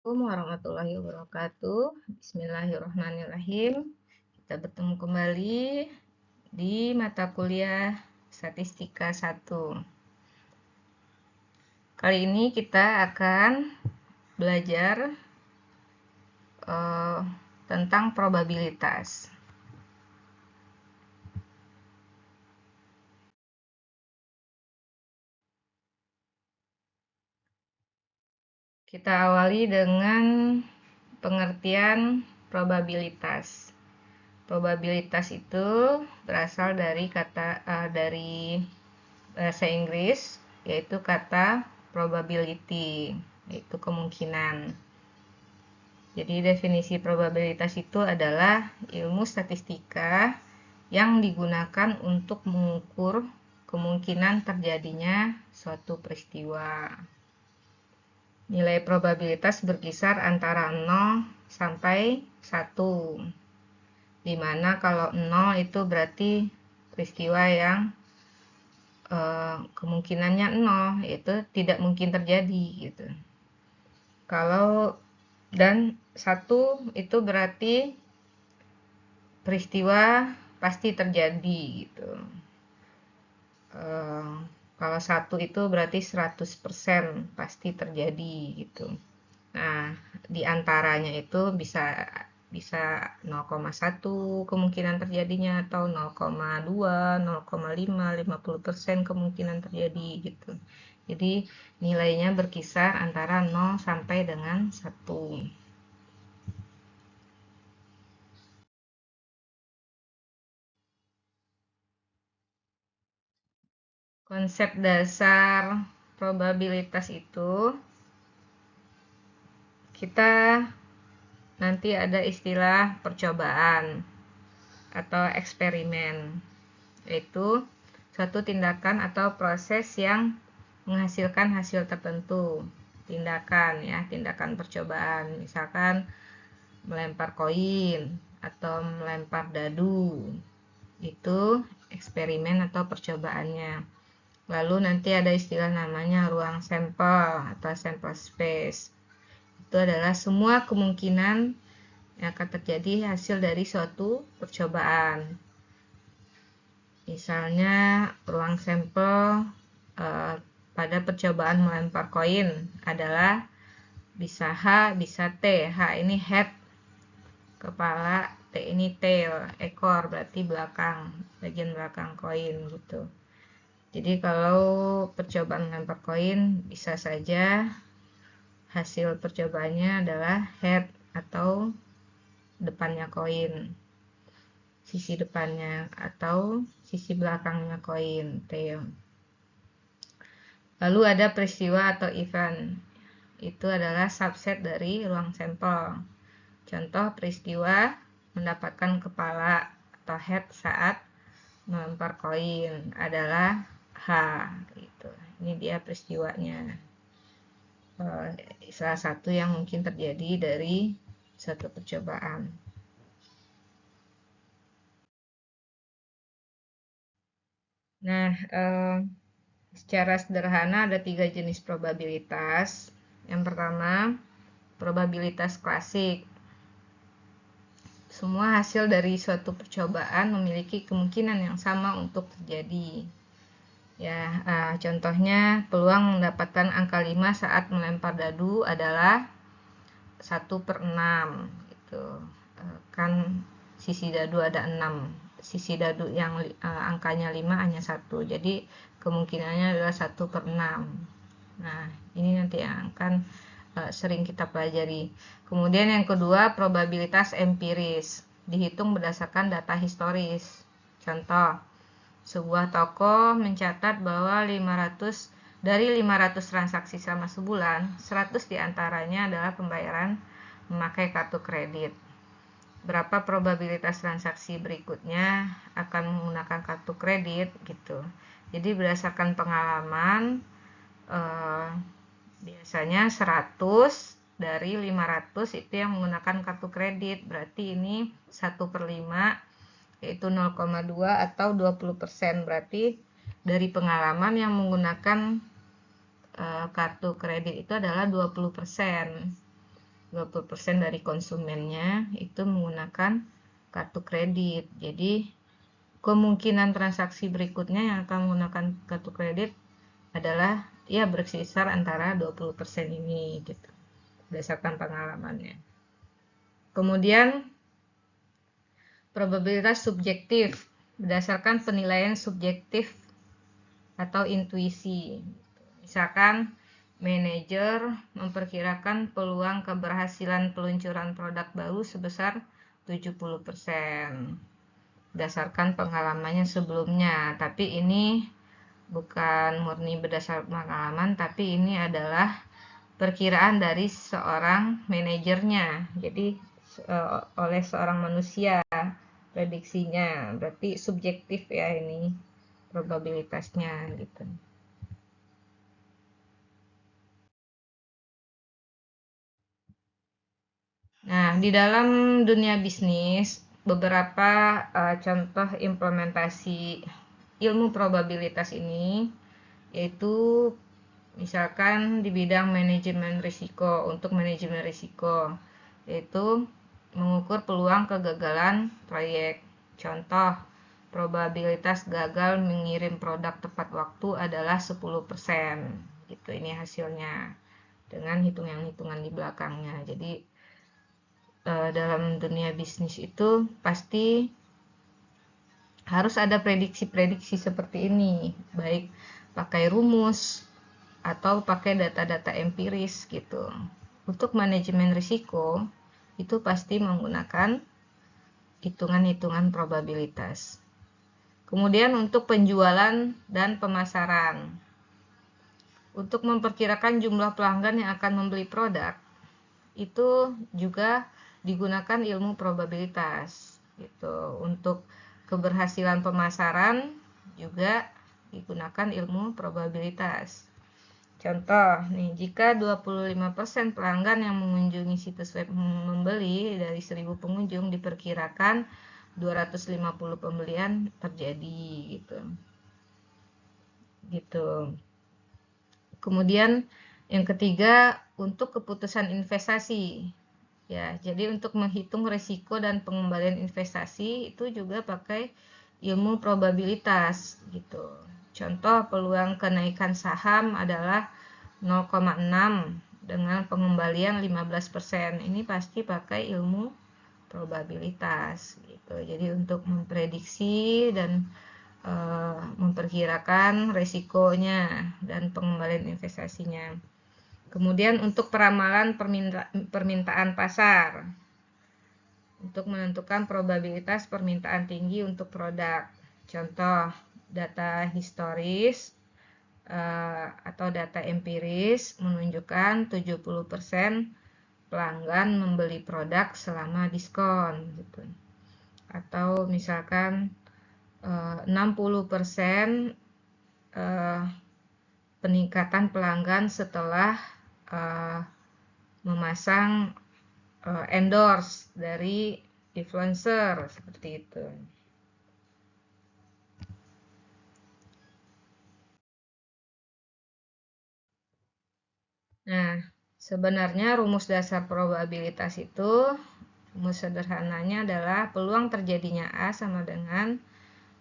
Assalamualaikum warahmatullahi wabarakatuh. Bismillahirrahmanirrahim. Kita bertemu kembali di mata kuliah Statistika 1. Kali ini kita akan belajar tentang probabilitas. Kita awali dengan pengertian probabilitas. Probabilitas itu berasal dari dari bahasa Inggris, yaitu kata probability, yaitu kemungkinan. Jadi definisi probabilitas itu adalah ilmu statistika yang digunakan untuk mengukur kemungkinan terjadinya suatu peristiwa. Nilai probabilitas berkisar antara 0 sampai 1. Dimana kalau 0 itu berarti peristiwa yang kemungkinannya 0, yaitu tidak mungkin terjadi gitu. Kalau dan 1 itu berarti peristiwa pasti terjadi gitu. Kalau 1 itu berarti 100% pasti terjadi gitu. Nah, di antaranya itu bisa 0,1 kemungkinan terjadinya, atau 0,2, 0,5, 50% kemungkinan terjadi gitu. Jadi nilainya berkisar antara 0 sampai dengan 1. Konsep dasar probabilitas itu kita nanti ada istilah percobaan atau eksperimen, yaitu suatu tindakan atau proses yang menghasilkan hasil tertentu. Tindakan percobaan, misalkan melempar koin atau melempar dadu, itu eksperimen atau percobaannya. Lalu nanti ada istilah namanya ruang sampel atau sample space. Itu adalah semua kemungkinan yang akan terjadi hasil dari suatu percobaan. Misalnya ruang sampel pada percobaan melempar koin adalah bisa H, bisa T. H ini head, kepala, T ini tail, ekor, berarti belakang, bagian belakang koin gitu. Jadi kalau percobaan melempar koin bisa saja hasil percobaannya adalah head atau depannya koin, sisi depannya, atau sisi belakangnya koin, tail. Lalu ada peristiwa atau event. Itu adalah subset dari ruang sampel. Contoh peristiwa mendapatkan kepala atau head saat melempar koin adalah H gitu. Ini dia peristiwanya. Salah satu yang mungkin terjadi dari suatu percobaan. Nah, secara sederhana ada 3 jenis probabilitas. Yang pertama, probabilitas klasik. Semua hasil dari suatu percobaan memiliki kemungkinan yang sama untuk terjadi. Ya, contohnya peluang mendapatkan angka 5 saat melempar dadu adalah 1/6 gitu. Kan sisi dadu ada 6. Sisi dadu yang angkanya 5 hanya 1. Jadi kemungkinannya adalah 1/6. Nah, ini nanti yang akan sering kita pelajari. Kemudian yang kedua, probabilitas empiris. Dihitung berdasarkan data historis. Contoh, sebuah toko mencatat bahwa 500 transaksi selama sebulan, 100 diantaranya adalah pembayaran memakai kartu kredit. Berapa probabilitas transaksi berikutnya akan menggunakan kartu kredit gitu. Jadi berdasarkan pengalaman, biasanya 100 dari 500 itu yang menggunakan kartu kredit. Berarti ini 1/5, yaitu 0,2 atau 20%. Berarti dari pengalaman yang menggunakan kartu kredit itu adalah 20%. 20% dari konsumennya itu menggunakan kartu kredit. Jadi kemungkinan transaksi berikutnya yang akan menggunakan kartu kredit adalah ya berkisar antara 20% ini gitu, berdasarkan pengalamannya. Kemudian probabilitas subjektif berdasarkan penilaian subjektif atau intuisi. Misalkan manajer memperkirakan peluang keberhasilan peluncuran produk baru sebesar 70% berdasarkan pengalamannya sebelumnya. Tapi ini bukan murni berdasar pengalaman, tapi ini adalah perkiraan dari seorang manajernya. Jadi oleh seorang manusia prediksinya, berarti subjektif ya ini probabilitasnya gitu. Nah, di dalam dunia bisnis beberapa contoh implementasi ilmu probabilitas ini yaitu misalkan di bidang manajemen risiko. Untuk manajemen risiko yaitu mengukur peluang kegagalan proyek. Contoh, probabilitas gagal mengirim produk tepat waktu adalah 10%. Gitu, ini hasilnya dengan hitungan-hitungan di belakangnya. Jadi dalam dunia bisnis itu pasti harus ada prediksi-prediksi seperti ini, baik pakai rumus atau pakai data-data empiris gitu. Untuk manajemen risiko itu pasti menggunakan hitungan-hitungan probabilitas. Kemudian untuk penjualan dan pemasaran. Untuk memperkirakan jumlah pelanggan yang akan membeli produk, itu juga digunakan ilmu probabilitas gitu. Untuk keberhasilan pemasaran juga digunakan ilmu probabilitas. Contoh nih, jika 25% pelanggan yang mengunjungi situs web membeli dari 1000 pengunjung, diperkirakan 250 pembelian terjadi gitu. Kemudian yang ketiga, untuk keputusan investasi. Ya, jadi untuk menghitung risiko dan pengembalian investasi itu juga pakai ilmu probabilitas gitu. Contoh, peluang kenaikan saham adalah 0,6 dengan pengembalian 15%. Ini pasti pakai ilmu probabilitas gitu. Jadi untuk memprediksi dan memperkirakan resikonya dan pengembalian investasinya. Kemudian untuk peramalan permintaan pasar, untuk menentukan probabilitas permintaan tinggi untuk produk. Contoh, data historis atau data empiris menunjukkan 70% pelanggan membeli produk selama diskon gitu. Atau misalkan 60% peningkatan pelanggan setelah memasang endorse dari influencer seperti itu. Nah, sebenarnya rumus dasar probabilitas itu, rumus sederhananya adalah peluang terjadinya A sama dengan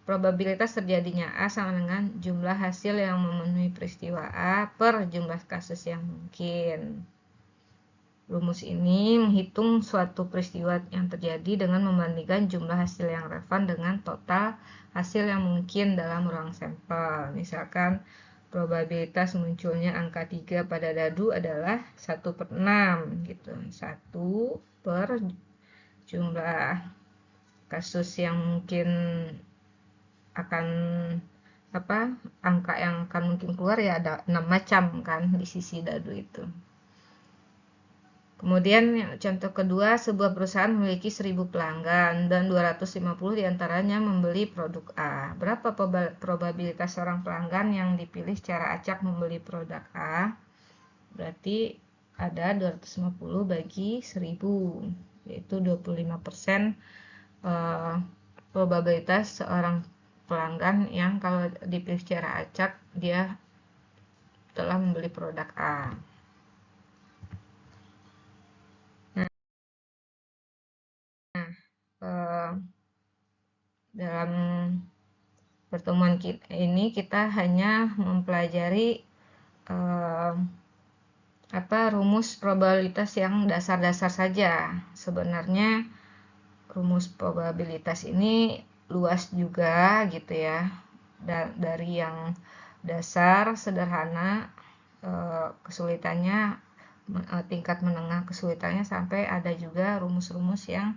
probabilitas terjadinya A sama dengan jumlah hasil yang memenuhi peristiwa A per jumlah kasus yang mungkin. Rumus ini menghitung suatu peristiwa yang terjadi dengan membandingkan jumlah hasil yang relevan dengan total hasil yang mungkin dalam ruang sampel. Misalkan probabilitas munculnya angka 3 pada dadu adalah 1/6 gitu. 1 per jumlah kasus yang mungkin akan angka yang akan mungkin keluar ya ada 6 macam kan di sisi dadu itu. Kemudian contoh kedua, sebuah perusahaan memiliki 1000 pelanggan dan 250 diantaranya membeli produk A. Berapa probabilitas seorang pelanggan yang dipilih secara acak membeli produk A? Berarti ada 250 bagi 1000, yaitu 25% probabilitas seorang pelanggan yang kalau dipilih secara acak dia telah membeli produk A. dalam pertemuan ini kita hanya mempelajari rumus probabilitas yang dasar-dasar saja. Sebenarnya rumus probabilitas ini luas juga gitu ya, dari yang dasar sederhana, kesulitannya tingkat menengah kesulitannya, sampai ada juga rumus-rumus yang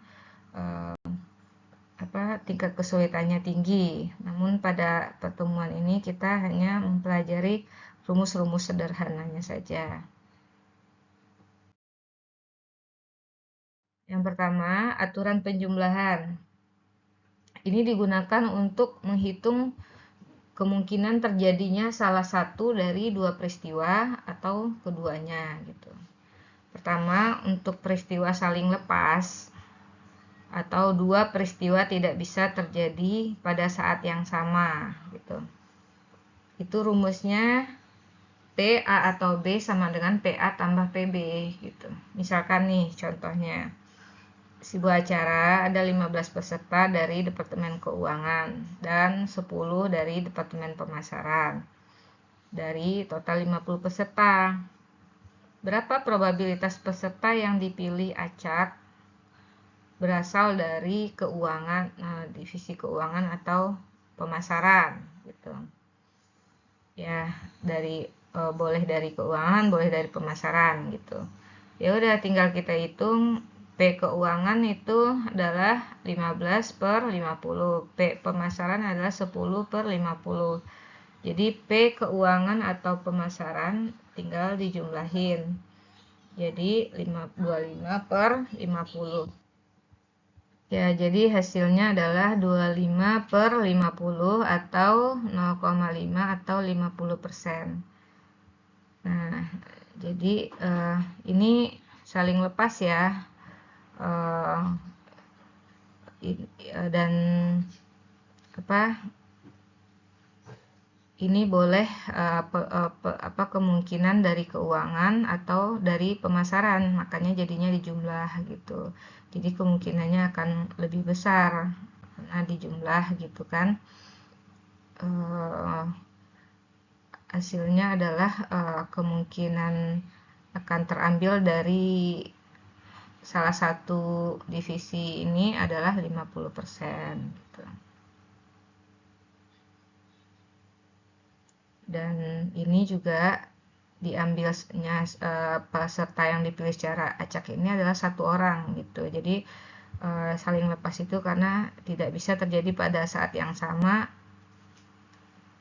tingkat kesulitannya tinggi. Namun pada pertemuan ini kita hanya mempelajari rumus-rumus sederhananya saja. Yang pertama, aturan penjumlahan. Ini digunakan untuk menghitung kemungkinan terjadinya salah satu dari dua peristiwa atau keduanya gitu. Pertama, untuk peristiwa saling lepas atau dua peristiwa tidak bisa terjadi pada saat yang sama gitu. Itu rumusnya PA atau B sama dengan PA tambah PB gitu. Misalkan nih contohnya, sebuah acara ada 15 peserta dari Departemen Keuangan dan 10 dari Departemen Pemasaran. Dari total 50 peserta, berapa probabilitas peserta yang dipilih acak berasal dari keuangan, divisi keuangan atau pemasaran gitu. Ya, boleh dari keuangan, boleh dari pemasaran gitu. Ya udah, tinggal kita hitung. P keuangan itu adalah 15 per 50, P pemasaran adalah 10 per 50. Jadi P keuangan atau pemasaran tinggal dijumlahin. Jadi 25 per 50. Ya, jadi hasilnya adalah 25 per 50 atau 0,5 atau 50%. Nah, jadi ini saling lepas ya. Dan ini boleh kemungkinan dari keuangan atau dari pemasaran, makanya jadinya dijumlah gitu. Jadi kemungkinannya akan lebih besar karena dijumlah gitu kan. Hasilnya adalah kemungkinan akan terambil dari salah satu divisi ini adalah 50% gitu. Dan ini juga diambilnya peserta yang dipilih secara acak ini adalah satu orang gitu. Jadi saling lepas itu karena tidak bisa terjadi pada saat yang sama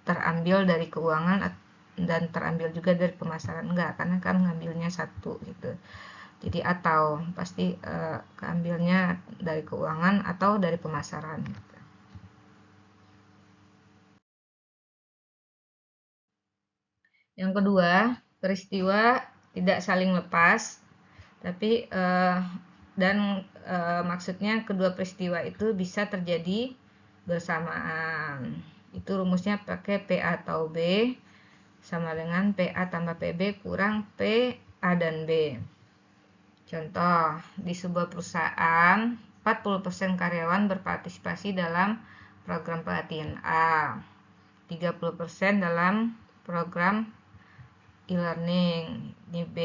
terambil dari keuangan dan terambil juga dari pemasaran, enggak, karena kan ngambilnya satu gitu. Jadi atau pasti keambilnya dari keuangan atau dari pemasaran gitu. Yang kedua, peristiwa tidak saling lepas, tapi maksudnya kedua peristiwa itu bisa terjadi bersamaan. Itu rumusnya pakai P atau B sama dengan PA tambah PB kurang PA dan B. Contoh, di sebuah perusahaan 40% karyawan berpartisipasi dalam program pelatihan A, 30% dalam program e-learning di B,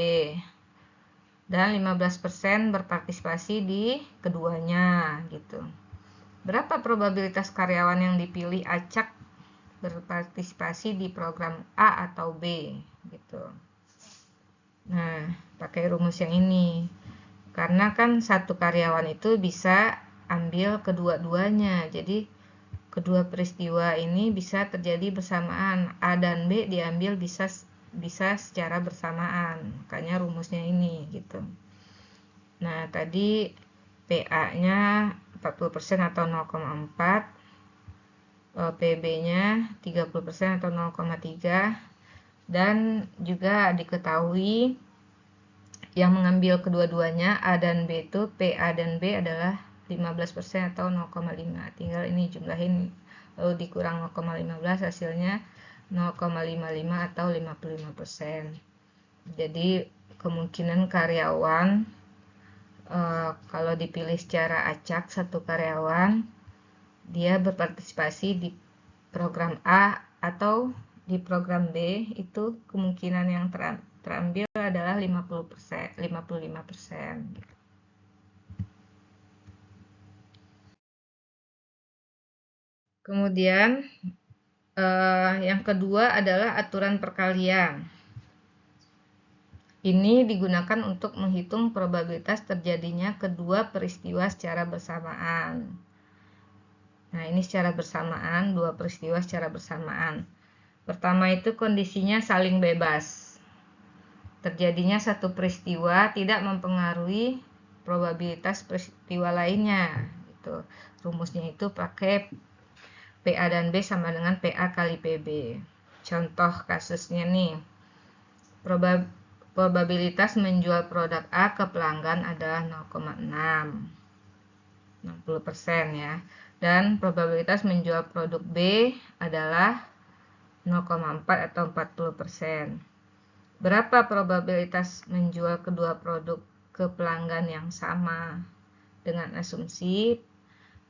dan 15% berpartisipasi di keduanya gitu. Berapa probabilitas karyawan yang dipilih acak berpartisipasi di program A atau B gitu. Nah, pakai rumus yang ini. Karena kan satu karyawan itu bisa ambil kedua-duanya. Jadi kedua peristiwa ini bisa terjadi bersamaan. A dan B diambil bisa secara bersamaan. Makanya rumusnya ini gitu. Nah, tadi PA-nya 40% atau 0,4, PB-nya 30% atau 0,3, dan juga diketahui yang mengambil kedua-duanya A dan B itu PA dan B adalah 15% atau 0,5. Tinggal ini jumlahin lalu dikurang 0,15, hasilnya 0,55 atau 55%. Jadi kemungkinan karyawan kalau dipilih secara acak satu karyawan dia berpartisipasi di program A atau di program B, itu kemungkinan yang terambil adalah 50%, 55%. Kemudian yang kedua adalah aturan perkalian. Ini digunakan untuk menghitung probabilitas terjadinya kedua peristiwa secara bersamaan. Nah, ini secara bersamaan, dua peristiwa secara bersamaan. Pertama itu kondisinya saling bebas. Terjadinya satu peristiwa tidak mempengaruhi probabilitas peristiwa lainnya. Gitu. Rumusnya itu pakai PA dan B sama dengan PA kali PB. Contoh kasusnya nih. Probabilitas menjual produk A ke pelanggan adalah 0,6. 60% ya. Dan probabilitas menjual produk B adalah 0,4 atau 40%. Berapa probabilitas menjual kedua produk ke pelanggan yang sama? Dengan asumsi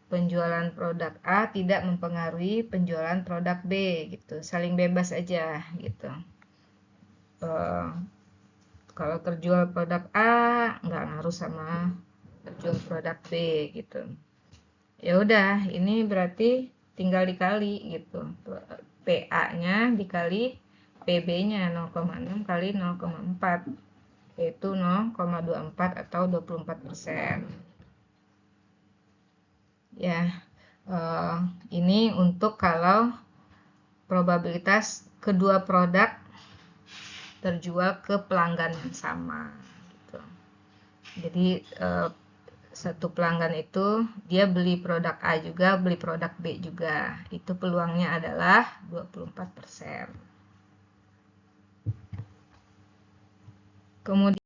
penjualan produk A tidak mempengaruhi penjualan produk B gitu. Saling bebas aja gitu. Kalau terjual produk A nggak ngaruh sama terjual produk B gitu. Ya udah, ini berarti tinggal dikali gitu. PA-nya dikali PB-nya 0,6 kali 0,4, yaitu 0,24 atau 24%. Ya, ini untuk kalau probabilitas kedua produk terjual ke pelanggan yang sama gitu. Jadi satu pelanggan itu dia beli produk A juga, beli produk B juga. Itu peluangnya adalah 24%. Kemudian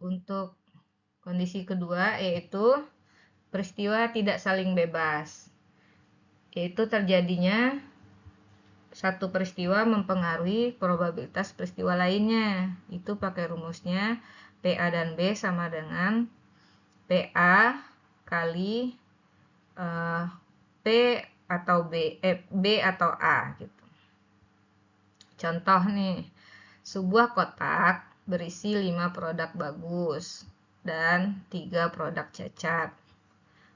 untuk kondisi kedua yaitu peristiwa tidak saling bebas. Yaitu terjadinya satu peristiwa mempengaruhi probabilitas peristiwa lainnya. Itu pakai rumusnya PA dan B sama dengan PA kali P atau B atau A gitu. Contoh nih, sebuah kotak berisi 5 produk bagus dan 3 produk cacat.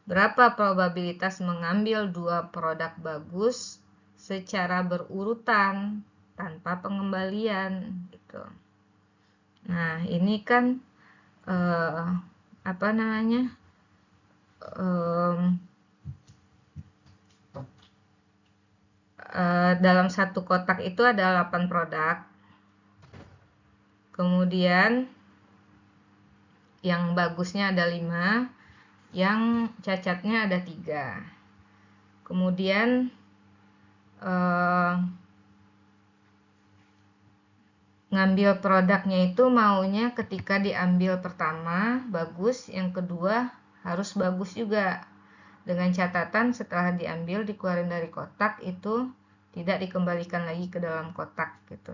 Berapa probabilitas mengambil 2 produk bagus secara berurutan tanpa pengembalian gitu. Nah, ini kan dalam satu kotak itu ada 8 produk. Kemudian yang bagusnya ada 5, yang cacatnya ada 3. Kemudian ngambil produknya itu maunya ketika diambil pertama bagus, yang kedua harus bagus juga. Dengan catatan setelah diambil dikeluarin dari kotak itu tidak dikembalikan lagi ke dalam kotak gitu.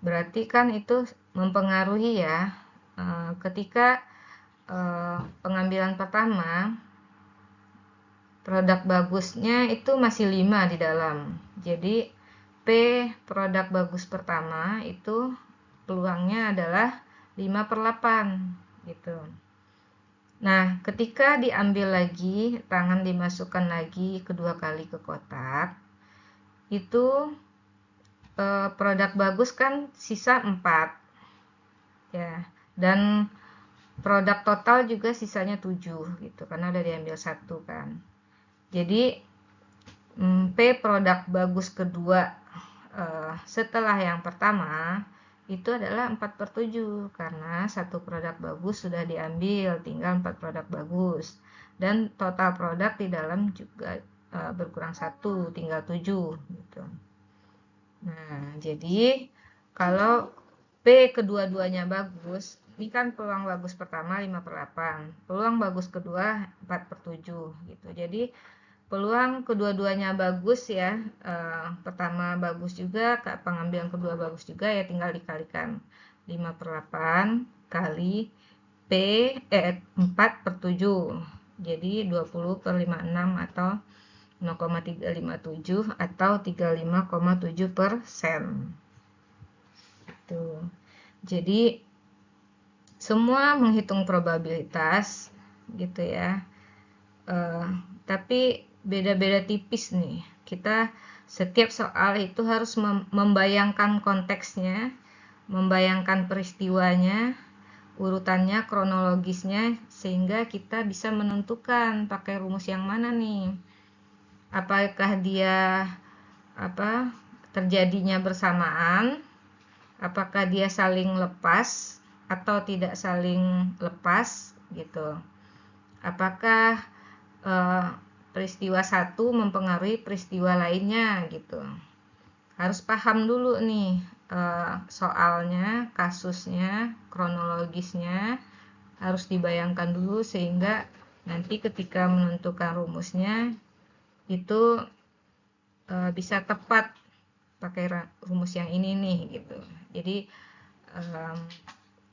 Berarti kan itu mempengaruhi ya. Ketika pengambilan pertama produk bagusnya itu masih 5 di dalam. Jadi P produk bagus pertama itu peluangnya adalah 5/8 gitu. Nah, ketika diambil lagi, tangan dimasukkan lagi kedua kali ke kotak, itu produk bagus kan sisa 4 ya, dan produk total juga sisanya 7 gitu, karena udah diambil 1 kan. Jadi P produk bagus kedua setelah yang pertama itu adalah 4/7, karena satu produk bagus sudah diambil, tinggal 4 produk bagus, dan total produk di dalam juga berkurang 1, tinggal 7 gitu. Nah, jadi kalau P kedua-duanya bagus, ini kan peluang bagus pertama 5/8, peluang bagus kedua 4/7 gitu. Jadi peluang kedua-duanya bagus ya, pertama bagus juga, pengambilan kedua bagus juga, ya tinggal dikalikan 5/8 kali 4/7. Jadi 20/56 atau 0,357 atau 35,7%. Tuh. Jadi semua menghitung probabilitas gitu ya. Tapi beda-beda tipis nih. Kita setiap soal itu harus membayangkan konteksnya, membayangkan peristiwanya, urutannya, kronologisnya, sehingga kita bisa menentukan pakai rumus yang mana nih. Apakah dia terjadinya bersamaan, apakah dia saling lepas atau tidak saling lepas gitu. Apakah peristiwa satu mempengaruhi peristiwa lainnya gitu. Harus paham dulu nih soalnya, kasusnya, kronologisnya harus dibayangkan dulu sehingga nanti ketika menentukan rumusnya itu bisa tepat pakai rumus yang ini nih gitu. Jadi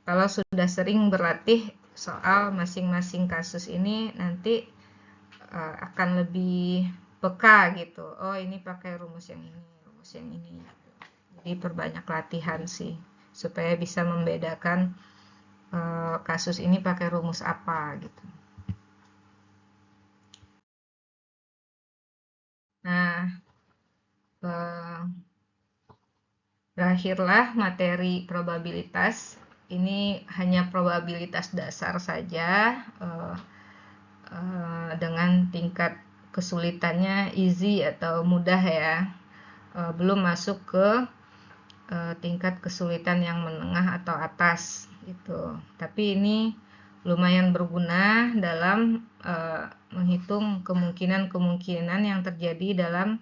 kalau sudah sering berlatih soal masing-masing kasus ini nanti akan lebih peka gitu. Oh, ini pakai rumus yang ini, rumus yang ini. Jadi perbanyak latihan sih supaya bisa membedakan kasus ini pakai rumus apa gitu. Nah, berakhirlah materi probabilitas. Ini hanya probabilitas dasar saja dengan tingkat kesulitannya easy atau mudah ya. Belum masuk ke tingkat kesulitan yang menengah atau atas gitu. Tapi ini lumayan berguna dalam menghitung kemungkinan-kemungkinan yang terjadi dalam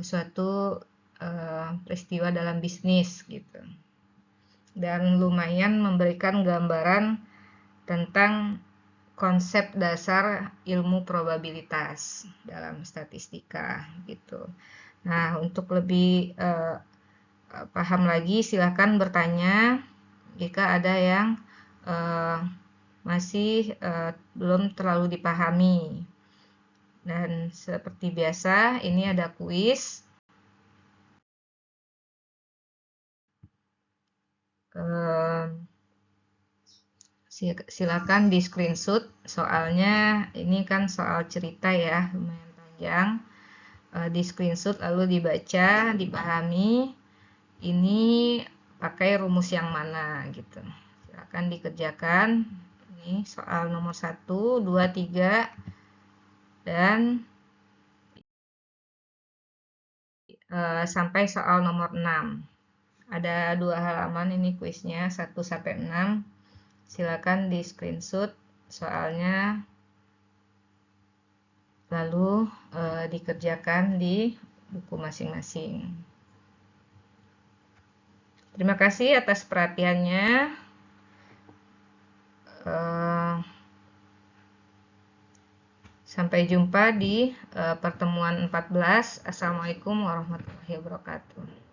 suatu peristiwa dalam bisnis gitu. Dan lumayan memberikan gambaran tentang konsep dasar ilmu probabilitas dalam statistika gitu. Nah, untuk lebih paham lagi silahkan bertanya jika ada yang masih belum terlalu dipahami. Dan seperti biasa ini ada kuis. Silakan di screenshot soalnya, ini kan soal cerita ya, lumayan panjang. Di screenshot lalu dibaca, dipahami ini pakai rumus yang mana gitu. Silakan dikerjakan. Ini soal nomor 1, 2, 3 dan sampai soal nomor 6. Ada 2 halaman ini kuisnya, 1 sampai 6. Silakan di screenshot soalnya lalu dikerjakan di buku masing-masing. Terima kasih atas perhatiannya. Sampai jumpa di pertemuan 14. Assalamualaikum warahmatullahi wabarakatuh.